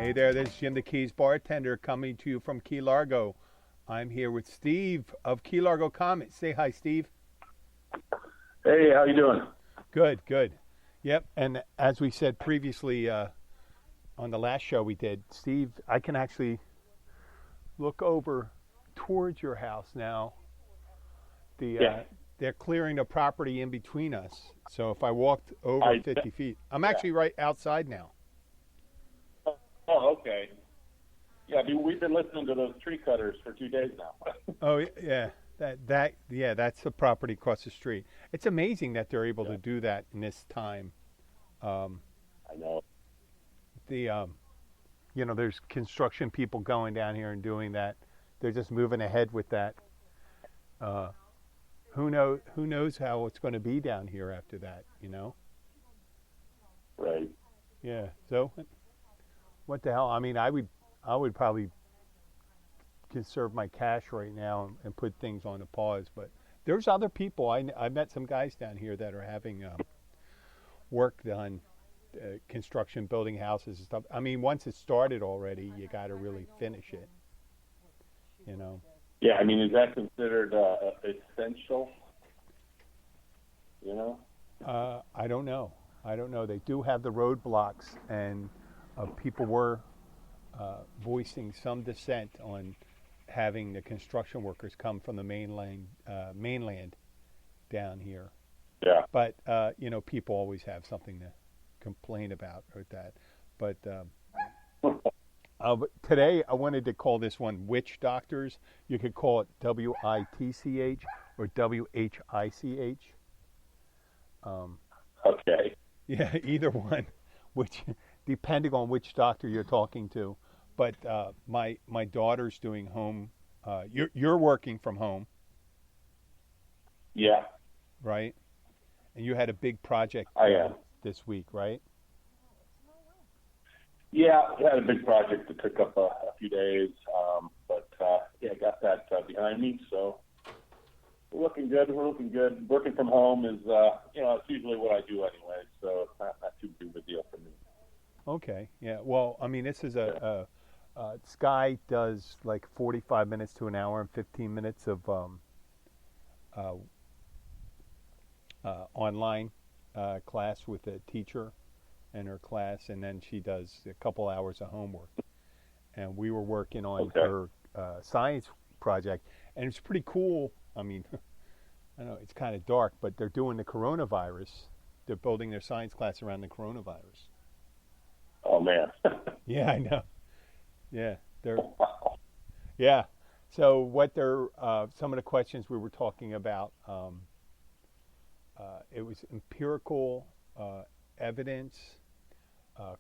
Hey there, this is Jim the Keys bartender coming to you from Key Largo. I'm here with Steve of Key Largo Comet. Say hi, Steve. Hey, how you doing? Good, good. Yep, and as we said previously on the last show we did, Steve, I can actually look over towards your house now. Yeah. They're clearing the property in between us. So if I walked over I 50 feet, I'm yeah. actually right outside now. Oh, okay. Yeah, we've been listening to those tree cutters for 2 days now. Oh yeah, that's the property across the street. It's amazing that they're able Yeah, to do that in this time. Um, I know. the there's construction people going down here and doing that. They're just moving ahead with that. Uh, who knows how it's going to be down here after that? Right. Yeah. So what the hell? I mean, I would probably conserve my cash right now and put things on a pause. But there's other people. I met some guys down here that are having work done, construction, building houses and stuff. I mean, once it's started already, you got to really finish it. You know. Yeah, I mean, is that considered essential? You know? I don't know. I don't know. They do have the roadblocks, and people were voicing some dissent on having the construction workers come from the mainland down here. Yeah. But people always have something to complain about with that. But today I wanted to call this one Witch Doctors. You could call it WITCH or WHICH. Okay. Yeah, either one, which depending on which doctor you're talking to. But my daughter's doing home. You're working from home, Yeah, right? And you had a big project I am. this week, right? Yeah, we had a big project that took up a few days, but yeah, got that behind me, so we're looking good. We're looking good. Working from home is, it's usually what I do anyway, so it's not too big of a deal for me. Okay. Yeah. Well, I mean, this is Sky does like 45 minutes to an hour and 15 minutes of uh, online class with a teacher and her class, and then she does a couple hours of homework. And we were working on Okay. her science project, and it's pretty cool. I mean, I know it's kind of dark, but they're doing the coronavirus. They're building their science class around the coronavirus. Oh, man. Yeah, I know. Yeah, they're yeah. So what they're some of the questions we were talking about. It was empirical evidence,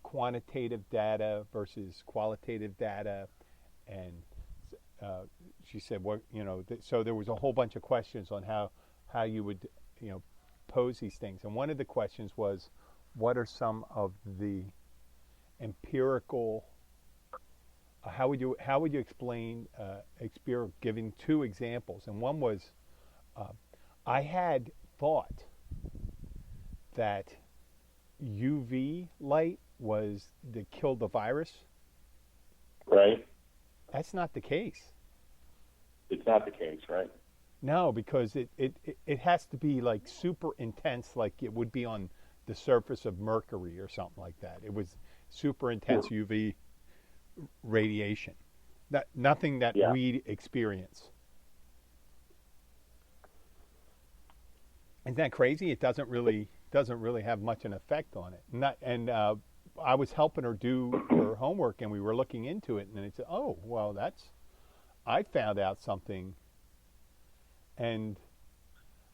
quantitative data versus qualitative data, and she said, "What So there was a whole bunch of questions on how you would pose these things, and one of the questions was, what are some of the empirical how would you explain giving two examples? And one was, I had thought that UV light was that killed the virus. Right? That's not the case. It's not the case, right? No, because it has to be like super intense, like it would be on the surface of Mercury or something like that. It was super intense UV radiation. Nothing that Yeah. we experience. Isn't that crazy? It doesn't really have much an effect on it. I was helping her do her homework, and we were looking into it, and it said, "Oh, well, I found out something." And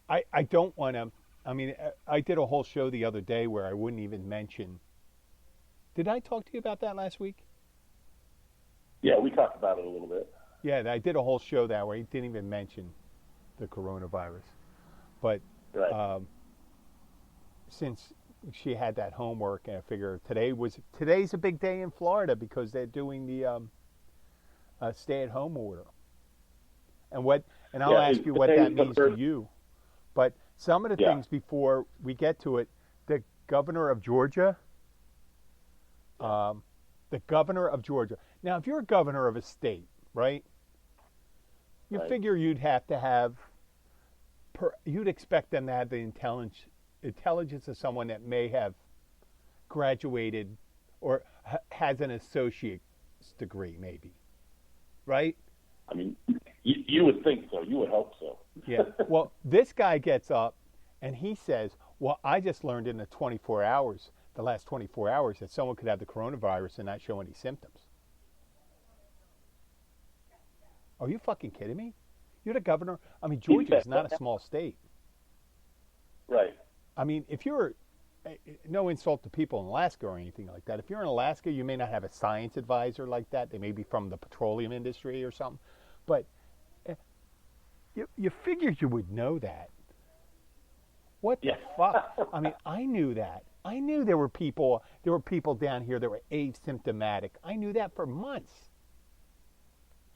I don't want to. I mean, I did a whole show the other day where I wouldn't even mention. Did I talk to you about that last week? Yeah, we talked about it a little bit. Yeah, I did a whole show that where I didn't even mention the coronavirus. But Right. since she had that homework, and I figure today's a big day in Florida because they're doing the stay-at-home order. And I'll Yeah, ask you what today's that the means to first. you. But some of the Yeah. things before we get to it, the governor of Georgia, um, the governor of Georgia. Now, if you're a governor of a state, right, you Right. figure you'd have to have, you'd expect them to have the intelligence of someone that may have graduated or has an associate's degree, maybe, right? I mean, you would think so. You would hope so. Yeah. Well, this guy gets up and he says, well, I just learned in the last 24 hours, that someone could have the coronavirus and not show any symptoms. Are you fucking kidding me? You're the governor. I mean, Georgia is not a small state. Right. I mean, if you're, no insult to people in Alaska or anything like that. If you're in Alaska, you may not have a science advisor like that. They may be from the petroleum industry or something. But you figured you would know that. What the fuck? I mean, I knew that. I knew there were people down here that were asymptomatic. I knew that for months.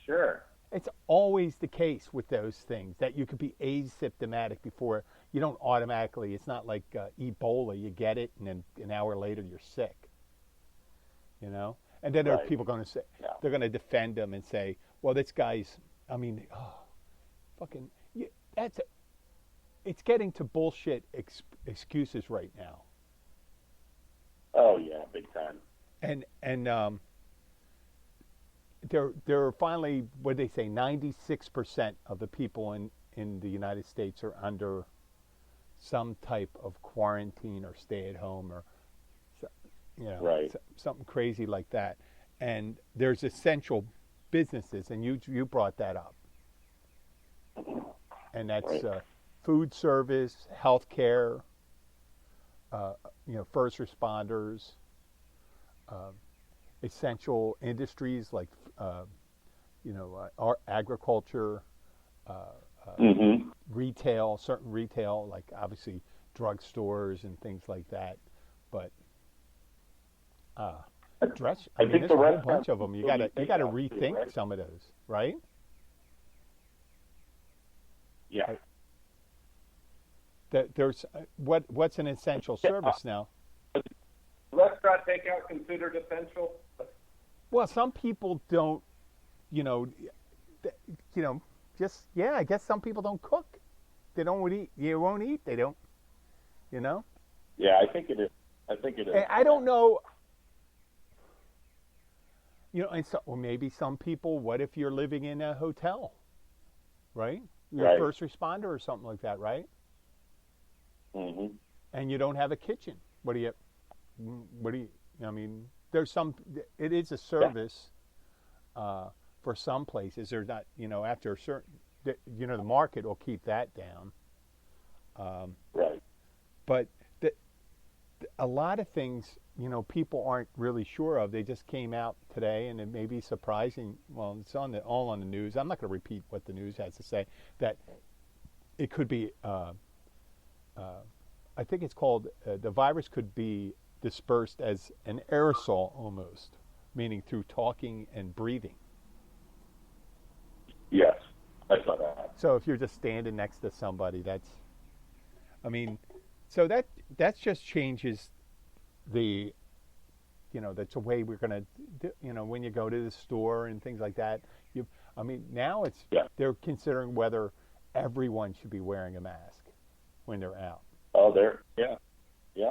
Sure. It's always the case with those things that you could be asymptomatic before you don't automatically. It's not like Ebola. You get it, and then an hour later you're sick. You know, and then there are people going to say they're going to defend him and say, "Well, this guy's." I mean, fucking. It's getting to bullshit excuses right now. Oh yeah, big time. And they're finally, what they say, 96% of the people in the United States are under some type of quarantine or stay at home or something crazy like that. And there's essential businesses, and you brought that up, and that's food service, healthcare, first responders, essential industries like our agriculture, retail, certain retail, like obviously drugstores and things like that. But there's a whole bunch of them. You got to rethink some of those, right? Yeah. There's what's an essential service now? Restaurant takeout considered essential? Well, some people don't, I guess some people don't cook. They don't eat. You won't eat. They don't, Yeah, I think it is. I don't know. And so, or maybe some people. What if you're living in a hotel, right? You're a first responder or something like that, right? Mm-hmm. And you don't have a kitchen. What do you? I mean, there's some. It is a service for some places. There's not. After a certain. The market will keep that down. Right. But a lot of things, people aren't really sure of. They just came out today, and it may be surprising. Well, it's all on the news. I'm not going to repeat what the news has to say. That it could be. I think it's called. The virus could be dispersed as an aerosol almost, meaning through talking and breathing. Yes, I saw that. So if you're just standing next to somebody, so that just changes the, that's a way we're going to, when you go to the store and things like that. Now they're considering whether everyone should be wearing a mask when they're out. Oh, yeah.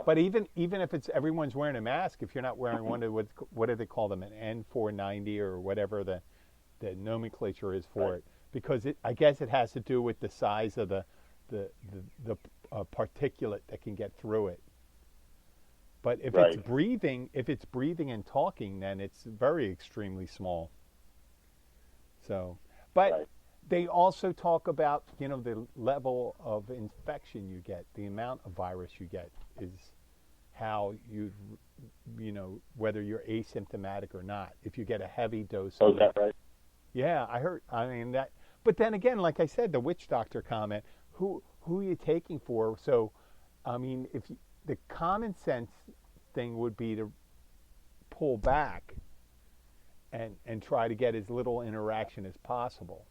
But even if it's everyone's wearing a mask, if you're not wearing one, what do they call them, an N490 or whatever the nomenclature is for it, because I guess it has to do with the size of the particulate that can get through it. But if it's breathing and talking, then it's very extremely small. So, but they also talk about the level of infection you get, the amount of virus you get is how whether you're asymptomatic or not. If you get a heavy dose. Oh, is that right? Yeah, I heard. That. But then again, like I said, the witch doctor comment. Who are you taking for? So, the common sense thing would be to pull back and try to get as little interaction as possible.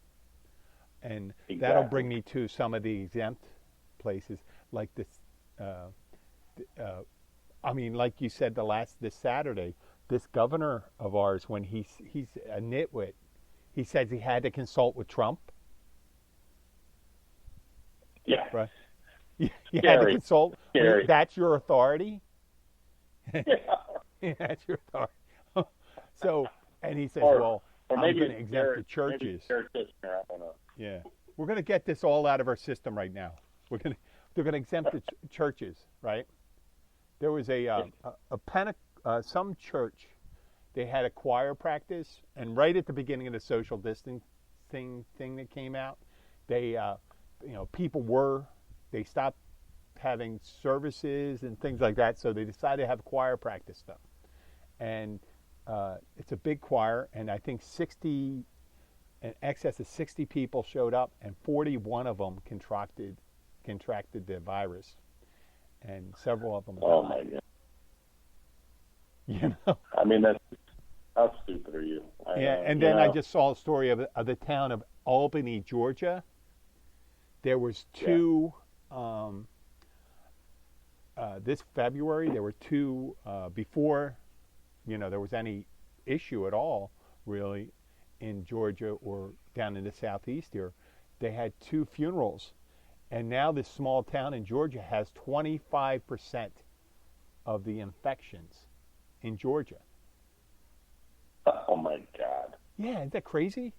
And that'll bring me to some of the exempt places, like this. Like you said, this Saturday, this governor of ours, when he's a nitwit, he says he had to consult with Trump, Yeah. right? You had to Scary. consult. Scary. That's your authority. Yeah. That's your authority. So, and he says, Or, well, or I'm maybe going to it's exempt the Maybe churches. it's Jared Kushner. I don't know. Yeah, we're going to get this all out of our system right now. They're going to exempt the churches, right? There was some church. They had a choir practice, and right at the beginning of the social distancing thing that came out, they, they stopped having services and things like that, so they decided to have choir practice stuff. And it's a big choir, and I think in excess of 60 people showed up, and 41 of them contracted the virus, and several of them died. Oh my God. You know? I mean, how stupid are you? And then I just saw a story of the town of Albany, Georgia. There was two. This February, there were two before, there was any issue at all, really, in Georgia or down in the southeast here. They had two funerals, and now this small town in Georgia has 25% of the infections in Georgia. Oh my God. Yeah, isn't that crazy?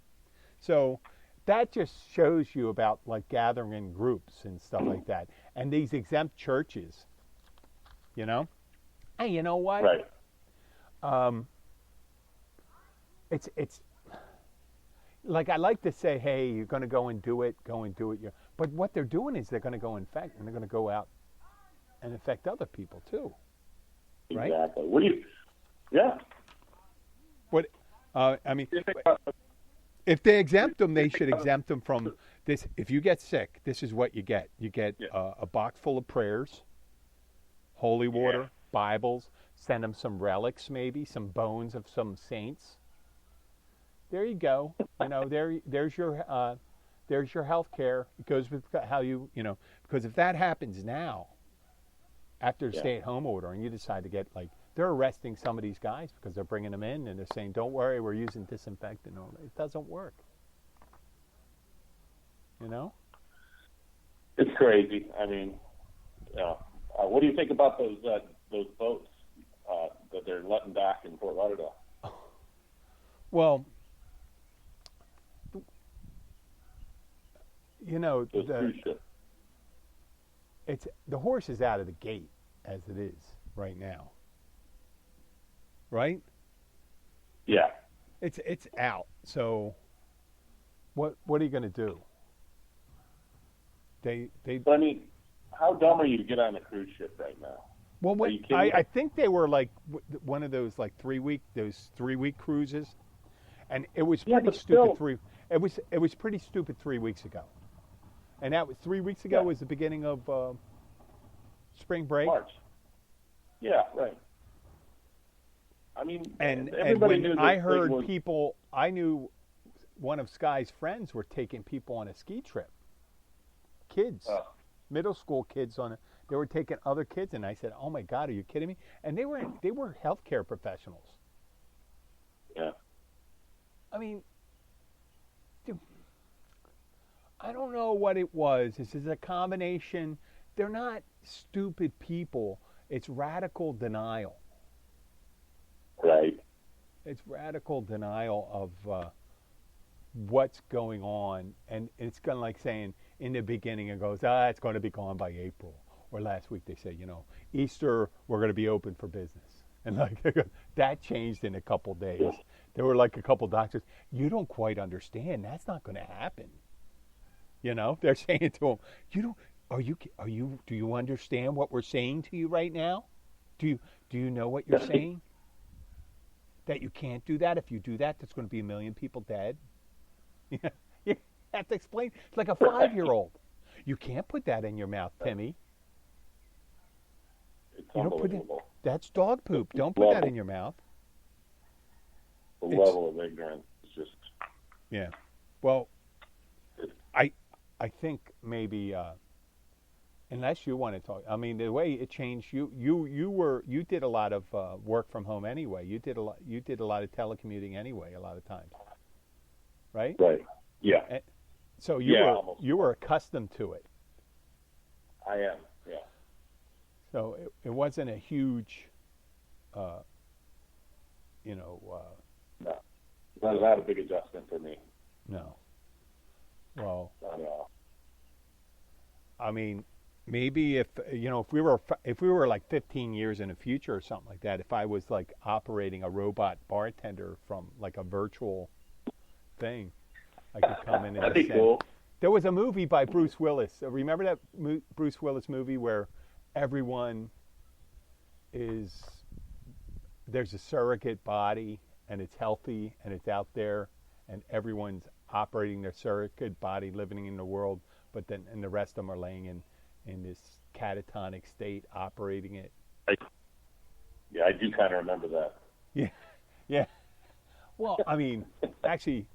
So that just shows you about like gathering in groups and stuff like that. And these exempt churches, Hey, you know what? Right. It's like I like to say, hey, you're going to go and do it. But what they're doing is they're going to go infect, and they're going to go out and infect other people too. Right? Exactly. What do you? Yeah. What? If they exempt them, they should exempt them from this. If you get sick, this is what you get. You get a box full of prayers, holy water, Bibles. Send them some relics, maybe some bones of some saints. There you go. There's your health care. It goes with how because if that happens now, after a stay-at-home order, and you decide to get they're arresting some of these guys because they're bringing them in and they're saying, "Don't worry, we're using disinfectant." It doesn't work. It's crazy. I mean, what do you think about those boats that they're letting back in Fort Lauderdale? Well, the horse is out of the gate as it is right now. Right? Yeah. It's out. So what are you going to do? I mean, how dumb are you to get on a cruise ship right now? Well, I think they were like one of those 3 week cruises, and it was pretty stupid. It was pretty stupid 3 weeks ago, and that was 3 weeks ago was the beginning of spring break. March. Yeah, right. I mean, and everybody knew. I heard people, I knew one of Sky's friends were taking people on a ski trip. Kids, middle school kids they were taking other kids, and I said, "Oh my God, are you kidding me?" And they were healthcare professionals. Yeah. I mean, dude, I don't know what it was. This is a combination. They're not stupid people. It's radical denial. Right. It's radical denial of what's going on, and it's kind of like saying in the beginning it goes, it's going to be gone by April. Or last week they say, Easter we're going to be open for business, and that changed in a couple days. There were a couple doctors. You don't quite understand. That's not going to happen. They're saying to them, do you understand what we're saying to you right now? Do you know what you're saying? That you can't do that. If you do that, there's going to be 1 million people dead. You have to explain. It's like a 5-year-old. You can't put that in your mouth, Timmy. It's unbelievable. That's dog poop. Don't put that in your mouth. The level of ignorance is just. Yeah. Well, I think maybe unless you want to talk. I mean, the way it changed, you did a lot of work from home anyway. You did a lot of telecommuting anyway, a lot of times, right? Right. Yeah. And so Yeah. Almost. you were accustomed to it. I am. Yeah. So it wasn't a huge, uh, you know, No. Not a big adjustment for me. no. Well, Not at all. I mean, maybe if we were like 15 years in the future or something like that, if I was like operating a robot bartender from like a virtual thing, I could come in and That'd be just send. cool. There was a movie by Bruce Willis. Remember that Bruce Willis movie where everyone is there's a surrogate body and it's healthy and it's out there and everyone's operating their surrogate body living in the world, but then and the rest of them are laying in this catatonic state operating it. Yeah, I do kind of remember that. Yeah, yeah. Well, I mean, actually,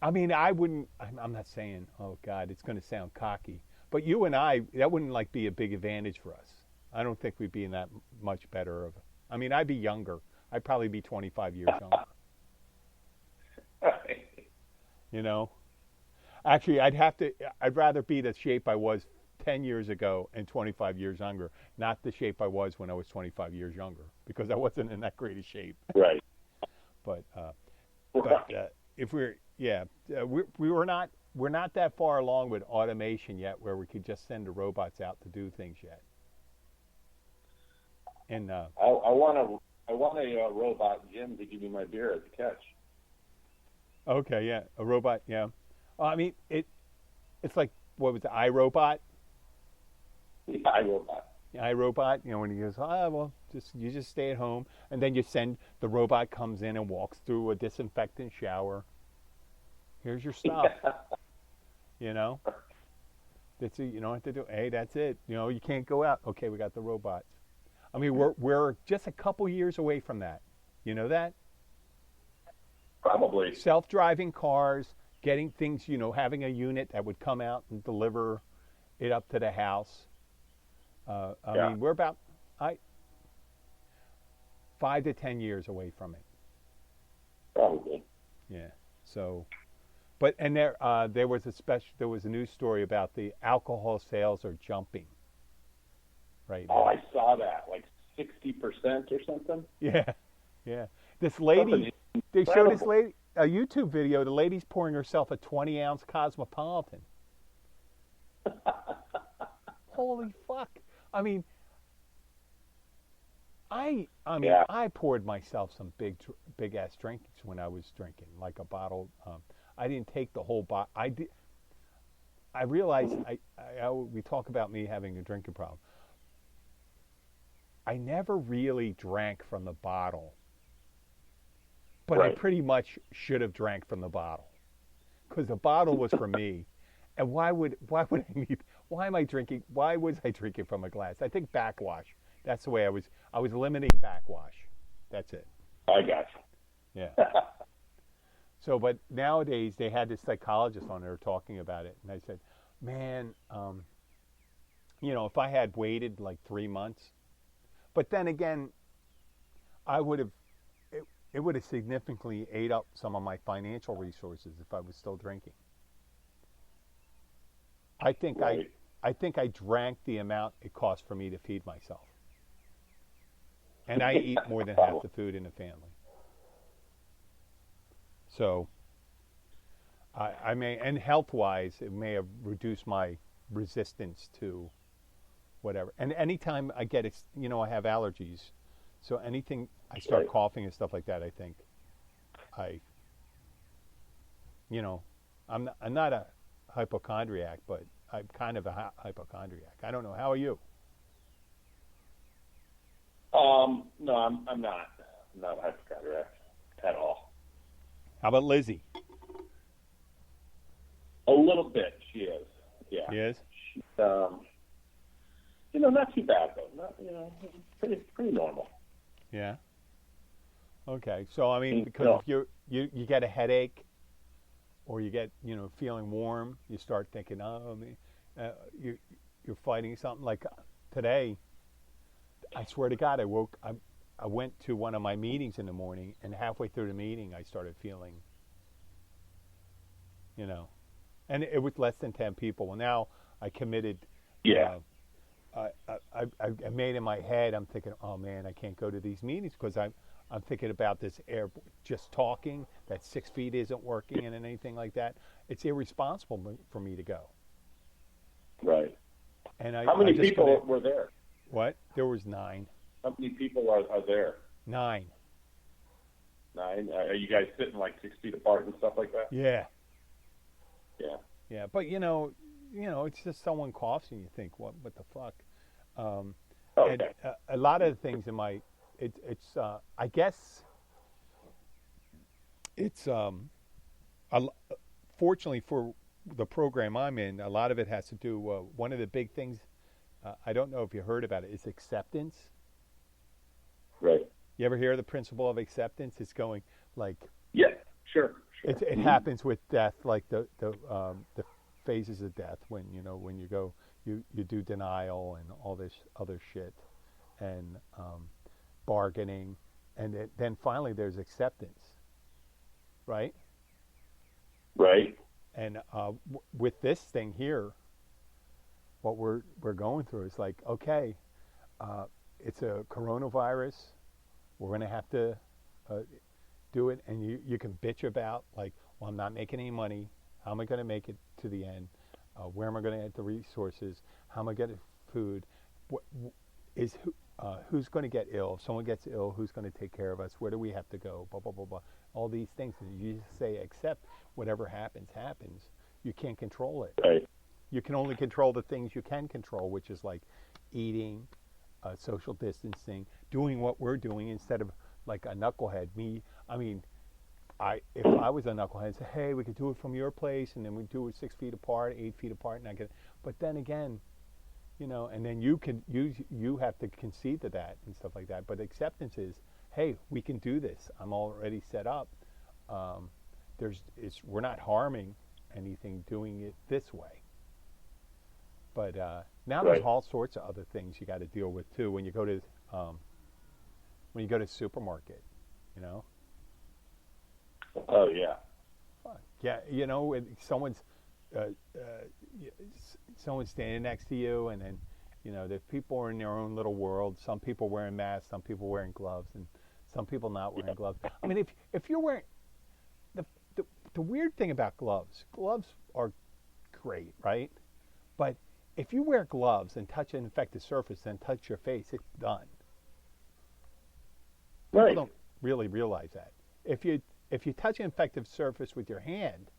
I mean, I wouldn't. I'm not saying, oh God, it's going to sound cocky, but you and I, that wouldn't like be a big advantage for us. I don't think we'd be in that much better of. I mean, I'd be younger. I'd probably be 25 years younger. You know, actually, I'd rather be the shape I was 10 years ago and 25 years younger, not the shape I was when I was 25 years younger, because I wasn't in that great a shape. Right. But if we're yeah, we're not that far along with automation yet, where we could just send the robots out to do things yet. And I want a robot Jim to give me my beer as a catch. okay, yeah, a robot, yeah. Well, I mean, it's like what was it, iRobot? Yeah, iRobot. iRobot, you know, when he goes, well, you just stay at home, and then you send the robot comes in and walks through a disinfectant shower. Here's your stuff. Yeah. You know, that's it. You don't have to do. Hey, that's it. You know, you can't go out. Okay, we got the robots. I mean, we're just a couple years away from that. You know that? Probably. Self-driving cars, getting things. You know, having a unit that would come out and deliver it up to the house. I mean, we're about 5 to 10 years away from it. Probably. Yeah. So, but and there was there was a news story about the alcohol sales are jumping. Right. Oh, I saw that, like 60% or something. Yeah. Yeah. This lady, they showed this lady a YouTube video. The lady's pouring herself a 20-ounce Cosmopolitan. Holy fuck! I mean, Yeah. I poured myself some big ass drinks when I was drinking, like a bottle. I didn't take the whole bottle. I did. I realized we talk about me having a drinking problem. I never really drank from the bottle, but Right. I pretty much should have drank from the bottle, because the bottle was for me. And why would I need? Why am I drinking? Why was I drinking from a glass? I think backwash. That's the way I was limiting backwash. That's it. I got you. Yeah. So, but nowadays they had this psychologist on there talking about it, and I said, man, you know, if I had waited like 3 months, but then again, I would have. It would have significantly ate up some of my financial resources if I was still drinking. I think Right. I think I drank the amount it cost for me to feed myself. And I eat more than half the food in the family. So I may, and health-wise, it may have reduced my resistance to whatever. And anytime I get it, you know, I have allergies. So anything I start Right. coughing and stuff like that, I think you know, I'm not a hypochondriac, but I'm kind of a hypochondriac. I don't know. How are you? No, I'm not. I'm not a hypochondriac at all. How about Lizzie? A little bit, she is. Yeah. Yes. She's, not too bad though. Not, pretty normal. Yeah. Okay. So I mean, because No. if you get a headache, or you get feeling warm, you start thinking, oh, uh, you you're fighting something like today. I swear to God, I went to one of my meetings in the morning, and halfway through the meeting, I started feeling, you know, and it was less than 10 people. Well, now I committed. Yeah. Uh, I made in my head. I'm thinking, oh man, I can't go to these meetings because I'm thinking about this air just talking. That 6 feet isn't working and anything like that. It's irresponsible for me to go. Right. And How I many just people couldn't. were there? What? There was nine. How many people are there? Nine. 9. Are you guys sitting like 6 feet apart and stuff like that? Yeah. Yeah. Yeah. But it's just someone coughs and you think, what the fuck? Um, and Okay. a lot of the things in my, it's I guess it's a l- fortunately for the program I'm in, a lot of it has to do. One of the big things, I don't know if you heard about it, is acceptance. Right. You ever hear of the principle of acceptance? It's going like Yeah. Sure. Sure. it happens with death, like the phases of death when you go you do denial and all this other shit and bargaining, and then finally there's acceptance, right? Right. And with this thing here, what we're going through is like, okay, it's a coronavirus. We're going to have to uh, do it, and you can bitch about like, well, I'm not making any money. How am I going to make it to the end? Where am I going to get the resources? How am I getting food? What is who's going to get ill? If someone gets ill, who's going to take care of us? Where do we have to go? Blah blah blah blah. All these things. And you just say accept whatever happens, happens. You can't control it. Right. You can only control the things you can control, which is like eating, social distancing, doing what we're doing instead of like a knucklehead. I mean, if I was a knucklehead, I'd say, hey, we could do it from your place, and then we do it 6 feet apart, 8 feet apart, and I get. But then again, and then you have to concede to that and stuff like that. But acceptance is, hey, we can do this. I'm already set up. Um, we're not harming anything doing it this way. But now there's Right. all sorts of other things you got to deal with too when you go to the supermarket, you know. Oh yeah. Yeah, someone's uh, uh, someone's standing next to you, and then the people are in their own little world. Some people wearing masks, some people wearing gloves, and some people not wearing gloves. I mean, if you're wearing the, the weird thing about gloves are great, right? But if you wear gloves and touch an infected surface, then touch your face, it's done. People Right. don't really realize that. If you touch an infected surface with your hand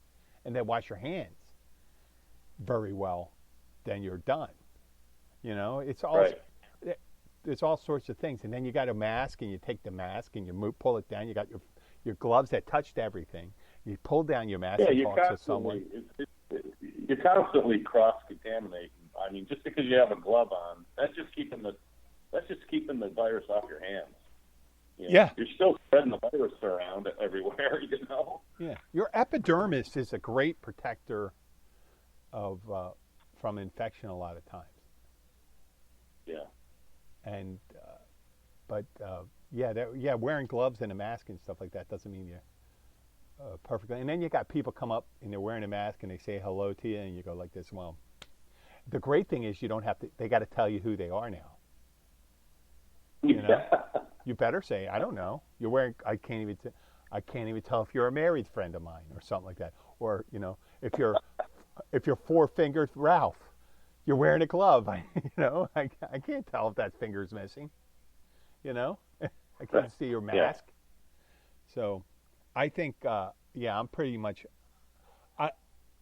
and then wash your hands very well, then you're done. It's all Right. there's all sorts of things, and then you got a mask, and you take the mask and you pull it down. You got your gloves that touched everything. You pull down your mask Yeah. and You're talk to someone. constantly you're constantly cross contaminating. I mean, just because you have a glove on, that's just keeping the virus off your hands. Yeah, You're still spreading the virus around everywhere. yeah. Your epidermis is a great protector of from infection a lot of times, Yeah. and but yeah, wearing gloves and a mask and stuff like that doesn't mean you're perfectly. And then you got people come up and they're wearing a mask and they say hello to you, and you go like this. Well, the great thing is you don't have to. They got to tell you who they are now. Yeah. You better say, I don't know. You're wearing. I can't even tell if you're a married friend of mine or something like that. Or if you're Four Fingered Ralph, you're wearing a glove. I can't tell if that finger's missing. I can't see your Yeah. mask. So, I think I'm pretty much.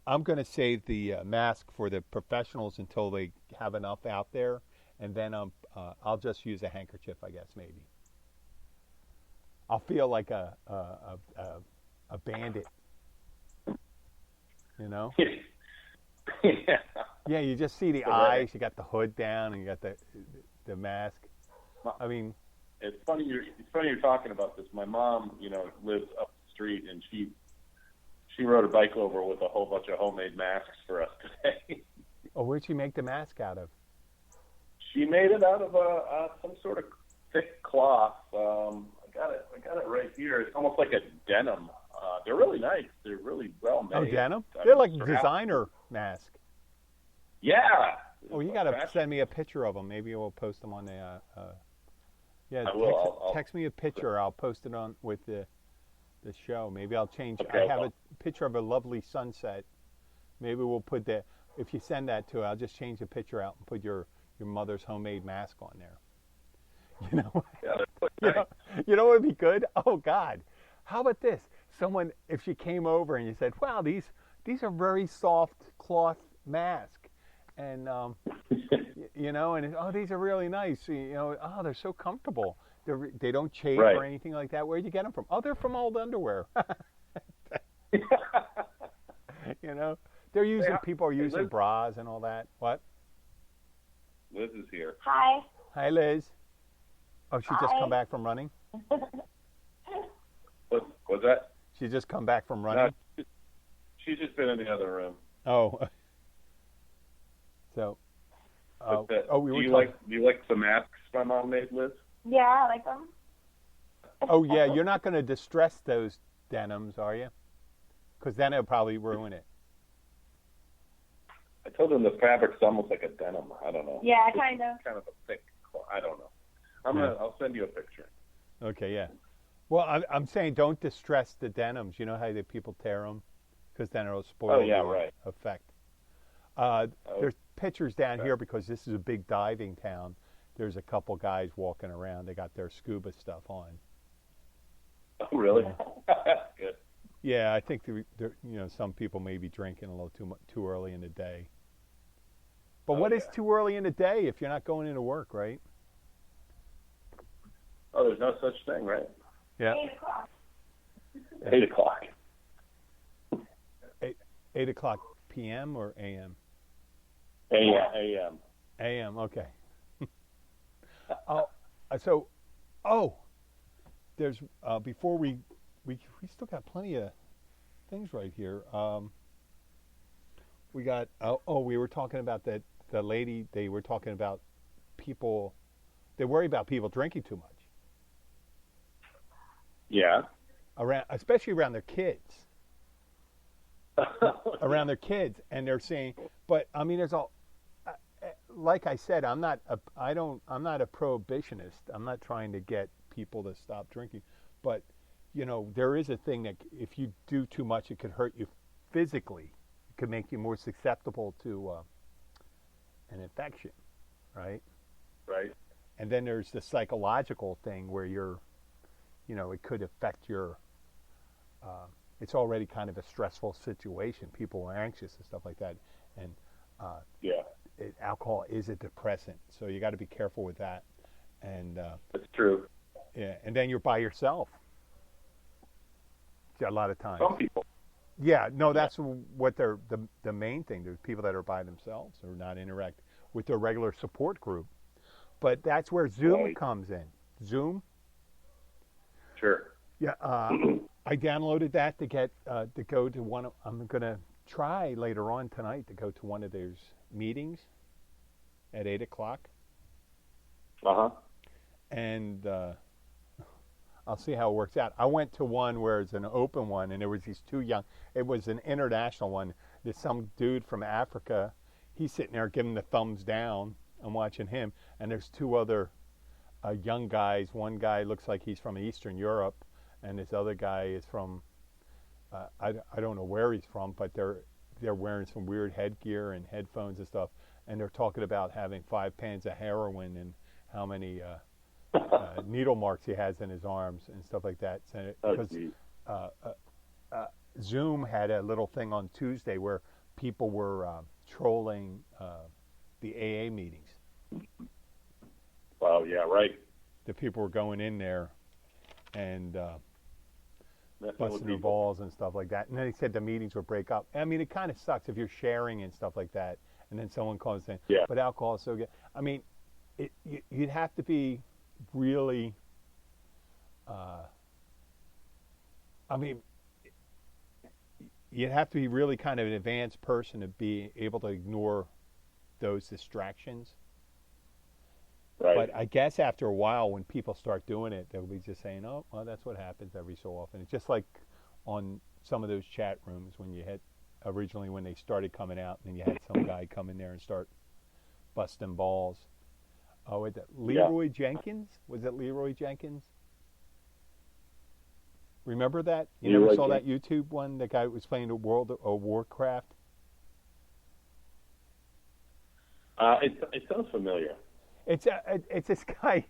I'm going to save the mask for the professionals until they have enough out there, and then I'll just use a handkerchief, I guess, maybe. I'll feel like a bandit, Yeah. Yeah, you just see the eyes. You got the hood down, and you got the mask. I mean, It's funny you're talking about this. My mom, lives up the street, and she rode a bike over with a whole bunch of homemade masks for us today. oh, What'd she make the mask out of? She made it out of some sort of thick cloth. I got it right here. It's almost like a denim. They're really nice. They're really well made. Oh, denim? I They're mean, like designer mask. Yeah. Oh, you got to send me a picture of them. Maybe we'll post them on the. Yeah, I will. text me a picture. I'll post it on with the show. Maybe I'll change. Okay, I have a picture of a lovely sunset. Maybe we'll put that. If you send that to, I'll just change the picture out and put your mother's homemade mask on there. You know. Yeah, You know what would be good? Oh God, how about this? Someone, if she came over and you said, "Wow, these are very soft cloth masks," and you know, and oh, these are really nice. You know, oh, they're so comfortable. They don't chafe Right. or anything like that. Where'd you get them from? Oh, they're from old underwear. You know, they're using. People are using bras and all that. What? Liz is here. Hi. Hi, Liz. Oh, she just Hi. come back from running. What's that? She just come back from running. No, she's just been in the other room. Oh. So. We were do you like the masks my mom made, Liz? Yeah, I like them. Oh yeah, you're not going to distress those denims, are you? Because then it'll probably ruin it. I told him the fabric's almost like a denim. I don't know. Yeah, kind of. Kind of a thick. I don't know. I'll send you a picture. Okay, yeah. Well, I'm saying don't distress the denims. You know how the people tear them, because then it'll spoil the effect. There's pictures down here because this is a big diving town. There's a couple guys walking around. They got their scuba stuff on. Oh, really? Yeah. Good. Yeah, I think some people may be drinking a little too early in the day. But what is too early in the day if you're not going into work, right? Oh, there's no such thing, right? Yeah. 8 o'clock. 8 o'clock. 8 o'clock p.m. or a.m.? A.m. A.m. Okay. There's before we still got plenty of things right here. We got we were talking about the lady. They were talking about people. They worry about people drinking too much. Yeah. Especially around their kids. Around their kids, and they're saying, but I mean, there's all. Like I said, I'm not a prohibitionist. I'm not trying to get people to stop drinking, but there is a thing that if you do too much, it could hurt you physically. It could make you more susceptible to an infection, right? Right. And then there's the psychological thing where it could affect your. It's already kind of a stressful situation. People are anxious and stuff like that, and yeah. Alcohol is a depressant, so you got to be careful with that. And that's true. Yeah, and then you're by yourself a lot of times. Some people. Yeah, no, that's what they're the main thing. There's people that are by themselves or not interact with their regular support group. But that's where Zoom comes in. Zoom. Sure. Yeah, I downloaded that to get to go to one. I'm gonna try later on tonight to go to one of those meetings at 8 o'clock. And I'll see how it works out. I went to one where it's an open one, and there was these two young. It was an international one. There's some dude from Africa. He's sitting there giving the thumbs down. I'm watching him, and there's two other young guys. One guy looks like he's from Eastern Europe, and this other guy is from. I don't know where he's from, but they're wearing some weird headgear and headphones and stuff, and they're talking about having 5 pans of heroin and how many needle marks he has in his arms and stuff like that. So, because Zoom had a little thing on Tuesday where people were trolling the AA meetings. Wow, yeah, right. The people were going in there and busting their people. balls and stuff like that. And then he said the meetings would break up. I mean, it kind of sucks if you're sharing and stuff like that, and then someone calls saying, yeah. but alcohol is so good. I mean, you'd have to be really, you'd have to be really kind of an advanced person to be able to ignore those distractions. Right. But I guess after a while, when people start doing it, they'll be just saying, "Oh, well, that's what happens every so often." It's just like on some of those chat rooms when you had originally when they started coming out, and then you had some guy come in there and start busting balls. Oh, was it Leroy Jenkins? Was it Leroy Jenkins? Remember that? You never saw that YouTube one? The guy who was playing the World of Warcraft. It sounds familiar. It's this guy.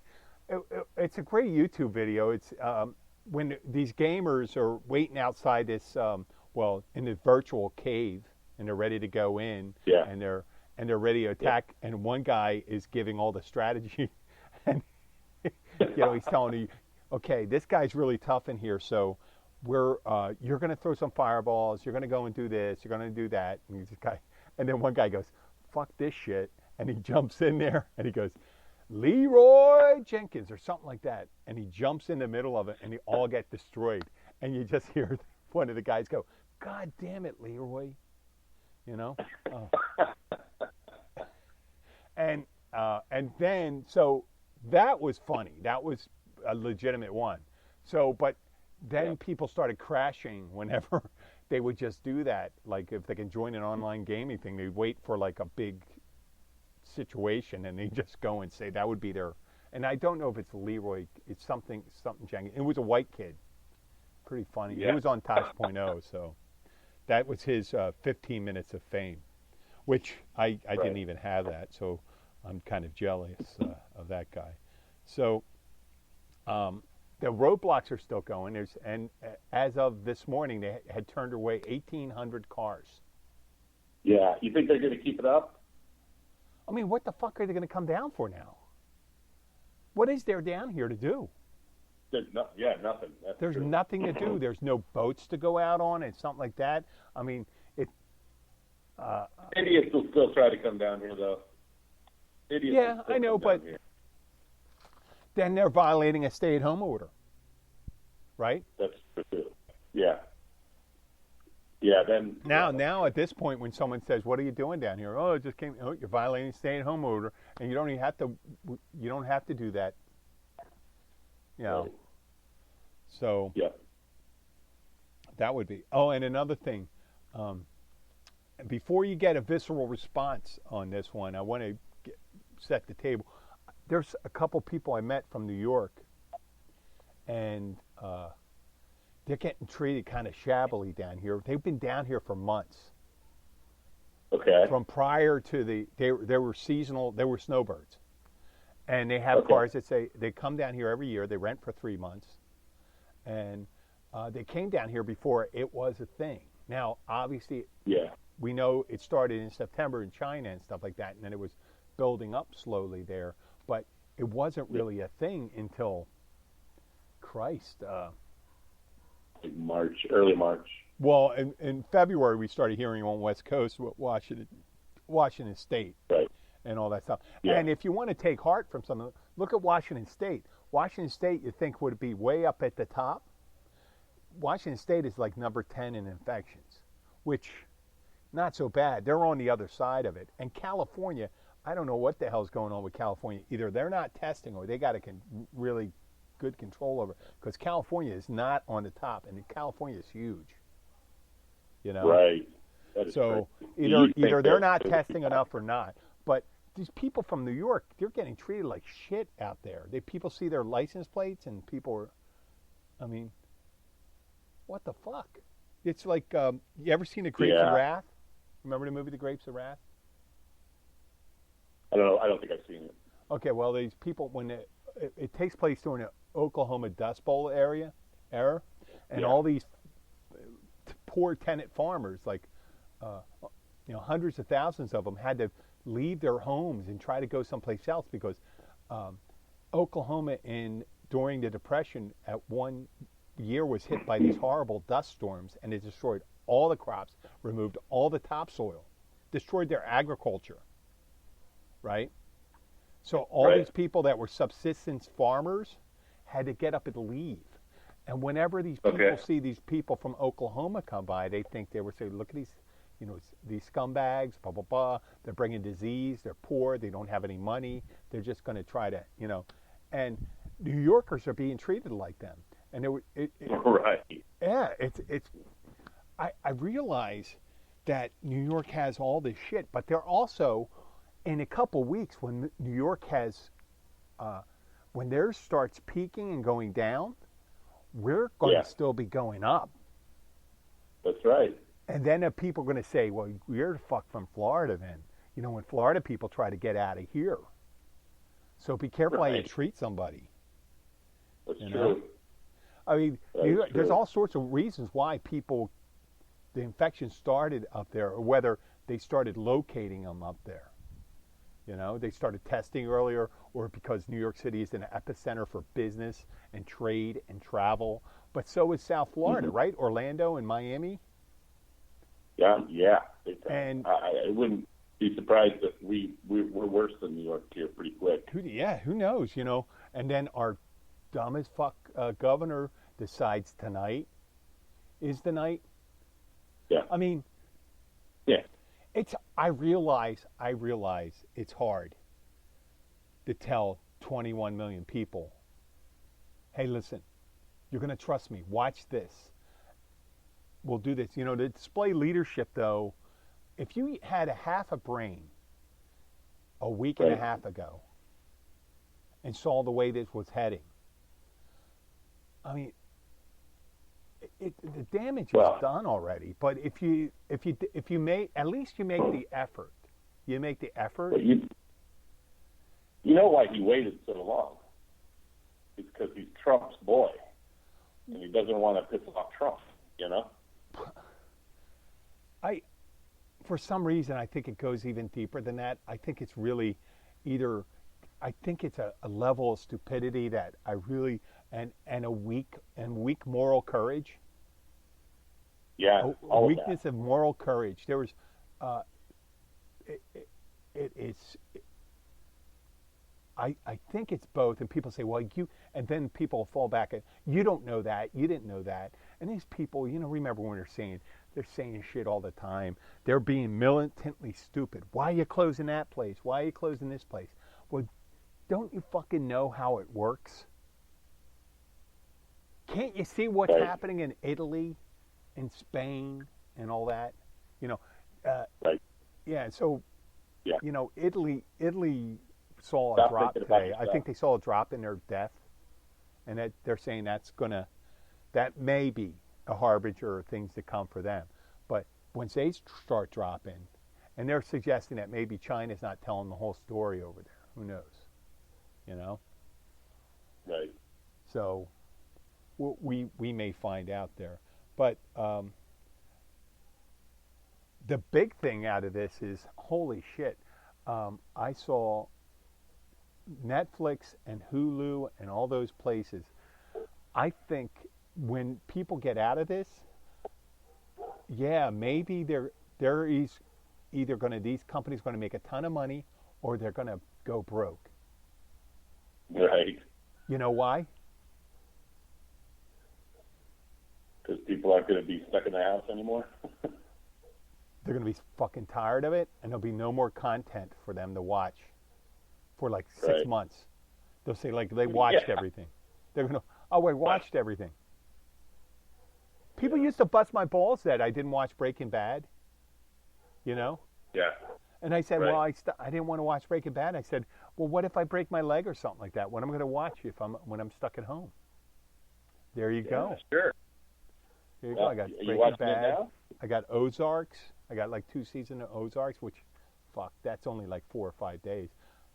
It's a great YouTube video. It's when these gamers are waiting outside this in the virtual cave, and they're ready to go in, Yeah. and they're ready to attack, and one guy is giving all the strategy, and he's telling you, okay, this guy's really tough in here, so you're going to throw some fireballs, you're going to go and do this, you're going to do that, and then one guy goes, fuck this shit, and he jumps in there, and he goes, Leroy Jenkins or something like that, and he jumps in the middle of it, and they all get destroyed, and you just hear one of the guys go, God damn it, Leroy, Oh. And then so that was funny, that was a legitimate one. So but then people started crashing whenever they would just do that, like if they can join an online gaming thing, they'd wait for like a big situation, and they just go and say that would be their. And I don't know if it's Leroy. It's something Jenkins. It was a white kid. Pretty funny. Yeah. It was on Tosh.0, so that was his 15 minutes of fame, which I didn't even have that. So I'm kind of jealous of that guy. So the roadblocks are still going. And as of this morning, they had turned away 1,800 cars. Yeah. You think they're going to keep it up? I mean, what the fuck are they going to come down for now? What is there down here to do? There's nothing. There's nothing to do. There's no boats to go out on and something like that. I mean, idiots will still try to come down here, though. Yeah, I know, but then they're violating a stay-at-home order, right? That's true. Yeah. Yeah, then now at this point, when someone says, "What are you doing down here?" "Oh, I just came." "Oh, you're violating stay-at-home order, and you don't even have to. You don't have to do that." Right. So that would be. Oh, and another thing, before you get a visceral response on this one, I want to set the table. There's a couple people I met from New York, and they're getting treated kind of shabbily down here. They've been down here for months. Okay. From prior to they were seasonal. They were snowbirds, and they have cars that say they come down here every year. They rent for 3 months, and they came down here before it was a thing. Now, obviously, we know it started in September in China and stuff like that, and then it was building up slowly there. But it wasn't really a thing until Christ. Early March. Well, in February, we started hearing on West Coast, Washington State, right, and all that stuff. Yeah. And if you want to take heart from something, look at Washington State. Washington State, you think would be way up at the top. Washington State is like number 10 in infections, which not so bad. They're on the other side of it. And California, I don't know what the hell's going on with California. Either they're not testing or they got a really good control over it, because California is not on the top, and California is huge. Right. So either they're not testing enough or not. But these people from New York, they're getting treated like shit out there. People see their license plates, and people are, I mean, what the fuck? It's like, you ever seen The Grapes of Wrath? Remember the movie The Grapes of Wrath? I don't think I've seen it. Okay, well, these people, when it takes place during the Oklahoma Dust Bowl era, and all these poor tenant farmers, like hundreds of thousands of them, had to leave their homes and try to go someplace else because Oklahoma, during the Depression, at one year was hit by these horrible dust storms, and it destroyed all the crops, removed all the topsoil, destroyed their agriculture. Right? So all these people that were subsistence farmers had to get up and leave. And whenever these people see these people from Oklahoma come by, they think they were saying, look at these these scumbags, blah blah blah. They're bringing disease. They're poor. They don't have any money. They're just going to try to, and New Yorkers are being treated like them. And Right. yeah, it's. I realize that New York has all this shit, but they're also in a couple weeks when New York has, when theirs starts peaking and going down, we're going Yeah. to still be going up. That's right. And then people are going to say, well, you're the fuck from Florida then. When Florida people try to get out of here. So be careful how you Right. treat somebody. That's You true. know? I mean, That is there's true. all sorts of reasons why the infection started up there, or whether they started locating them up there. They started testing earlier, or because New York City is an epicenter for business and trade and travel. But so is South Florida, Mhm. right? Orlando and Miami. Yeah. Big time. And I wouldn't be surprised if we're worse than New York here pretty quick. who knows, And then our dumb as fuck governor decides tonight is the night. Yeah. I mean, Yeah. I realize it's hard to tell 21 million people, hey, listen, you're going to trust me. Watch this. We'll do this. To display leadership, though, if you had a half a brain a week and a Right. half ago and saw the way this was heading, I mean, the damage Well- is done already. But if you make, at least you make the effort. You make the effort. But you know why he waited so long? It's because he's Trump's boy, and he doesn't want to piss off Trump. For some reason, I think it goes even deeper than that. I think it's really I think it's a level of stupidity that I really, and a weak moral courage. Yeah. A all of weakness of moral courage. There was, it's. I think it's both, and people say, well, and then people fall back at, you don't know that, you didn't know that, and these people, remember when they're saying shit all the time. They're being militantly stupid. Why are you closing that place? Why are you closing this place? Well, don't you fucking know how it works? Can't you see what's Right. happening in Italy, in Spain, and all that? Right. Yeah. So, Yeah. Italy saw a Stop drop thinking about today. I yourself. think they saw a drop in their death, and that they're saying that may be a harbinger of things to come for them. But once they start dropping, and they're suggesting that maybe China's not telling the whole story over there. Who knows? Right. So we may find out there. But the big thing out of this is, holy shit, I saw Netflix and Hulu and all those places. I think when people get out of this, yeah, maybe they're either these companies going to make a ton of money, or they're going to go broke. Right. You know why? Because people aren't going to be stuck in the house anymore. They're going to be fucking tired of it, and there'll be no more content for them to watch for like 6 Right. months. They'll say like they watched Yeah. everything. They're going to, oh, I watched everything. People used to bust my balls that I didn't watch Breaking Bad, Yeah. And I said, Right. well, I didn't want to watch Breaking Bad. I said, well, what if I break my leg or something like that? What am I going to watch when I'm stuck at home? There you go. Sure. There you go. I got Are you Breaking watching it Bad. now? I got Ozarks. I got like 2 seasons of Ozarks, which, fuck, that's only like 4 or 5 days.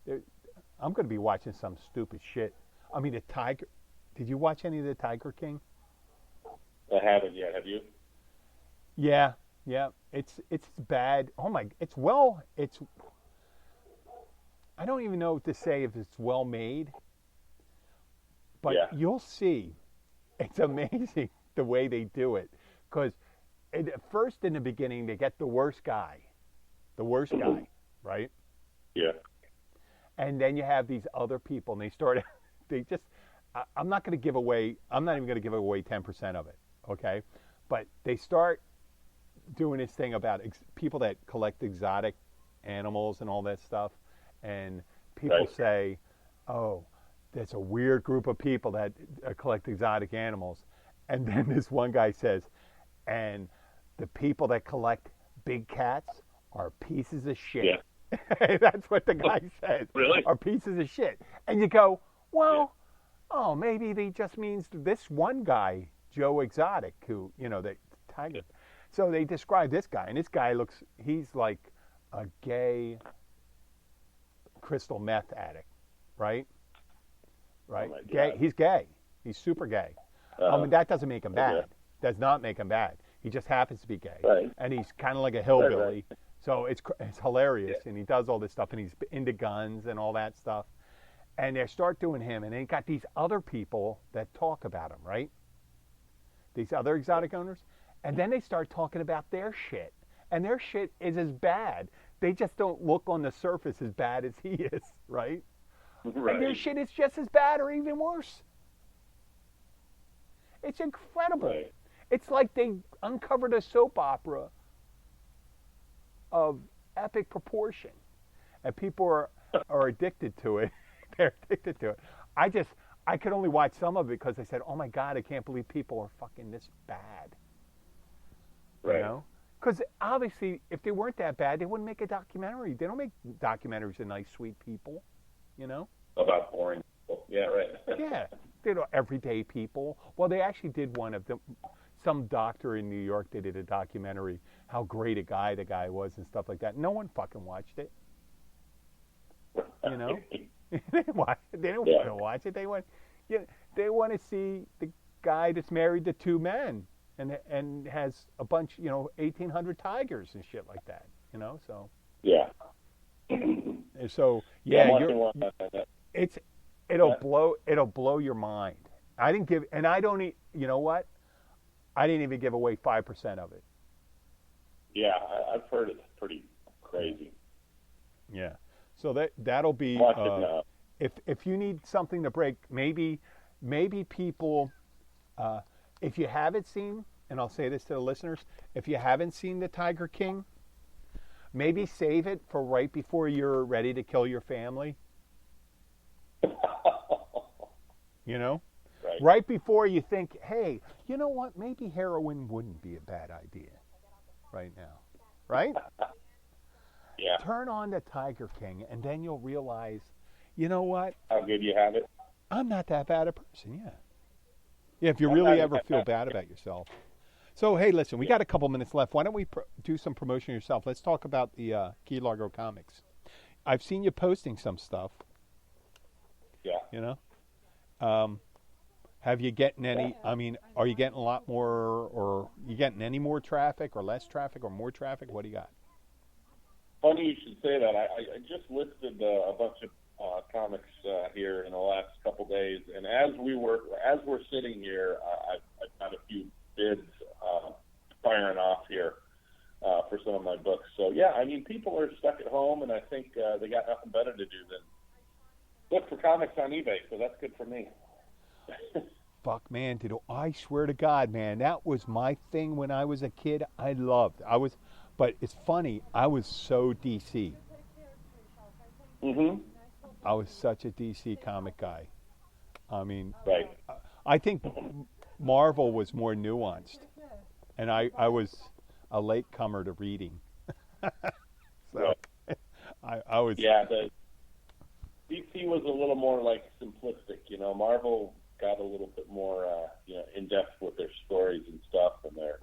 I'm going to be watching some stupid shit. I mean, the Tiger. Did you watch any of the Tiger King? I haven't yet. Have you? Yeah. It's bad. Oh my, it's I don't even know what to say if it's well made, but Yeah. you'll see. It's amazing the way they do it, because at first in the beginning they get the worst guy, right? Yeah. And then you have these other people, and I'm not even going to give away 10% of it, okay? But they start doing his thing about people that collect exotic animals and all that stuff, and people Right. say, "Oh, that's a weird group of people that collect exotic animals," and then this one guy says, "And the people that collect big cats are pieces of shit." Yeah. That's what the guy says. Really? Are pieces of shit, and you go, "Well." Yeah. Oh, maybe he just means this one guy, Joe Exotic, who, the tiger. So they describe this guy, and this guy he's like a gay crystal meth addict, right? Right? my Gay. God. He's gay. He's super gay. That doesn't make him bad. Okay. Does not make him bad. He just happens to be gay. Right. And he's kind of like a hillbilly. Right. So it's hilarious, Yeah. and he does all this stuff, and he's into guns and all that stuff. And they start doing him, and they got these other people that talk about him, right? These other exotic owners. And then they start talking about their shit. And their shit is as bad. They just don't look on the surface as bad as he is, right? Right. And their shit is just as bad or even worse. It's incredible. Right. It's like they uncovered a soap opera of epic proportion. And people are addicted to it. They're addicted to it. I could only watch some of it because I said, "Oh my God, I can't believe people are fucking this bad." Right. You know? Because obviously, if they weren't that bad, they wouldn't make a documentary. They don't make documentaries of nice, sweet people, you know? About boring people. Yeah, right. Yeah, they're everyday people. Well, they actually did one of them. Some doctor in New York, they did a documentary, how great a guy the guy was and stuff like that. No one fucking watched it. You know? They don't want to watch it. They want to see the guy that's married to two men and has a bunch, 1,800 tigers and shit like that. So Yeah. so I'm yeah, watching one on that. it'll blow your mind. I didn't give, and I don't. You know what? I didn't even give away 5% of it. Yeah, I've heard it's pretty crazy. Yeah. So that'll be Watch it now. if you need something to break, maybe people, if you haven't seen, and I'll say this to the listeners, if you haven't seen The Tiger King, maybe save it for right before you're ready to kill your family. Right before you think, hey, you know what? Maybe heroin wouldn't be a bad idea right now, right? Yeah. Turn on The Tiger King, and then you'll realize, you know what? How good you have it? I'm not that bad a person, yeah. Yeah, if you really ever feel bad about yourself. So, hey, listen, we got a couple minutes left. Why don't we do some promotion yourself? Let's talk about the Key Largo comics. I've seen you posting some stuff. Yeah. Have you getting any, I mean, are you getting a lot more, or you getting any more traffic or less traffic or more traffic? What do you got? Funny you should say that. I just listed a bunch of comics here in the last couple days, and as we're sitting here, I've got a few bids firing off here for some of my books. So yeah, I mean, people are stuck at home, and I think they got nothing better to do than look for comics on eBay. So that's good for me. Fuck, man, I swear to God, man, that was my thing when I was a kid. But it's funny, I was so DC. Mm-hmm. I was such a DC comic guy. I mean, Right. I think Marvel was more nuanced, and I was a latecomer to reading. So I was. Yeah, the DC was a little more like simplistic, Marvel got a little bit more, in depth with their stories and stuff, and their,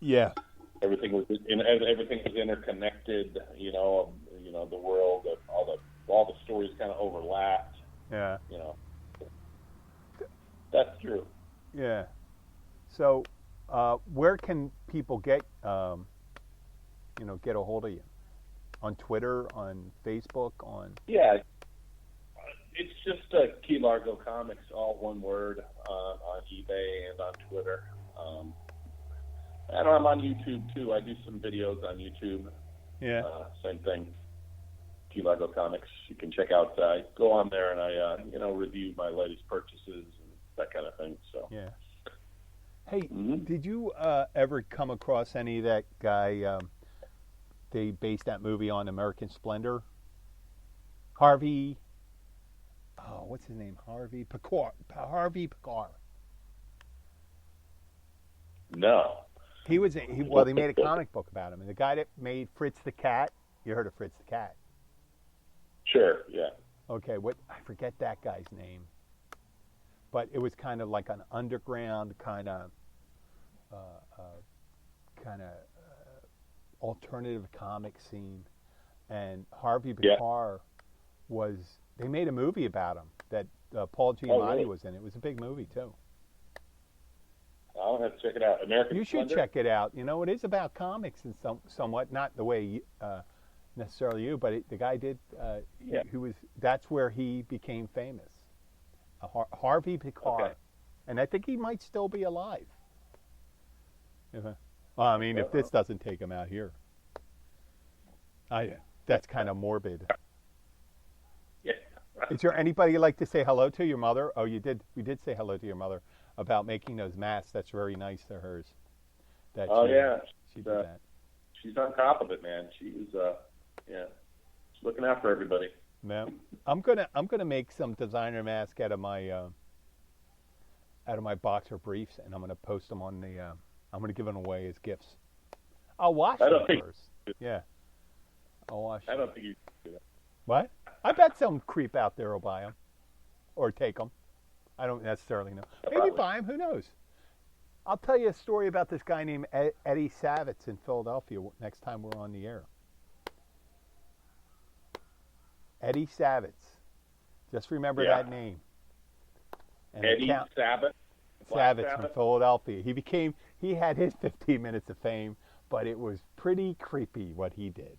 Yeah. everything was interconnected. The world, all the stories kind of overlapped. Yeah. That's true. Yeah. So, where can people get a hold of you? On Twitter, on Facebook, on? Yeah. It's just Key Largo Comics, all one word, on eBay and on Twitter. And I'm on YouTube, too. I do some videos on YouTube. Yeah. Same thing. Key Largo Comics. You can check out. I go on there and I, review my latest purchases and that kind of thing. So. Yeah. Hey, Mhm. did you ever come across any of that guy? They based that movie on American Splendor. Harvey. Oh, what's his name? Harvey Pekar. Harvey Pekar. No. Well, they made a comic book about him. And the guy that made Fritz the Cat. You heard of Fritz the Cat? Sure. Yeah. Okay, what I forget that guy's name, but it was kind of like an underground uh, kind of alternative comic scene, and Harvey Yeah. Bakar was. They made a movie about him that Paul Oh, Giamatti really? was in. It was a big movie too. I'll have to check it out. American You should Splendor? check it out. You know, it is about comics and somewhat, not the way necessarily you, but the guy did. Yeah. He was. That's where he became famous. Harvey Pekar, Okay. and I think he might still be alive. Well, I mean, if this doesn't take him out here, that's kind of morbid. Yeah. Is there anybody you'd like to say hello to? Your mother? Oh, you did. We did say hello to your mother about making those masks. That's very nice to hers. That Oh, she, yeah. she did that. She's on top of it, man. She's she's looking after everybody. Yeah. I'm gonna make some designer mask out of my boxer briefs, and I'm gonna post them on the. I'm gonna give them away as gifts. I'll wash I them don't think- first. Yeah. I'll wash. I don't think you can do that. What? I bet some creep out there will buy them or take them. I don't necessarily know. Maybe Probably. buy them. Who knows? I'll tell you a story about this guy named Eddie Savitz in Philadelphia next time we're on the air. Eddie Savitz. Just remember Yeah. that name. And Eddie Sabbath. Black Savitz from Sabbath? Philadelphia. He had his 15 minutes of fame, but it was pretty creepy what he did.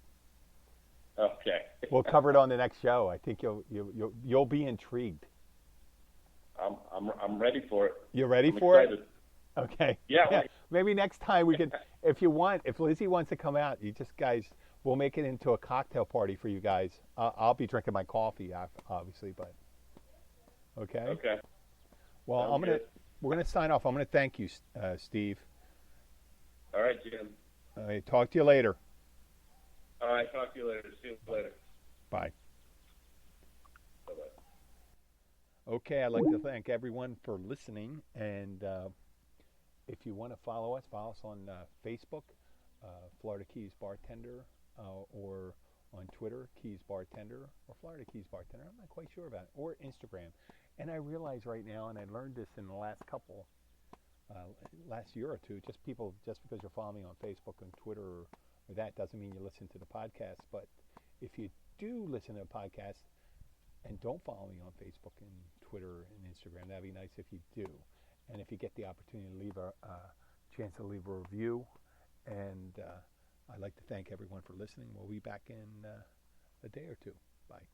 Okay. We'll cover it on the next show. I think you'll be intrigued. I'm ready for it. You ready I'm for excited. it? Okay. Yeah, wait. Maybe next time we can, if Lizzie wants to come out, we'll make it into a cocktail party for you guys. I'll be drinking my coffee, obviously, but okay. Okay. Well, Sounds good. we're gonna sign off. I'm gonna thank you, Steve. All right, Jim. All right, talk to you later. All right. Talk to you later. See you later. Bye. Bye-bye. Okay, I'd like to thank everyone for listening, and if you want to follow us on Facebook, Florida Keys Bartender, or on Twitter, Keys Bartender, or Florida Keys Bartender. I'm not quite sure about it, or Instagram. And I realize right now, and I learned this in the last year or two, just because you're following me on Facebook and Twitter or that doesn't mean you listen to the podcast. But if you do listen to the podcast and don't follow me on Facebook and Twitter and Instagram, that'd be nice if you do. And if you get the opportunity to leave a chance to leave a review, and I'd like to thank everyone for listening. We'll be back in a day or two. Bye.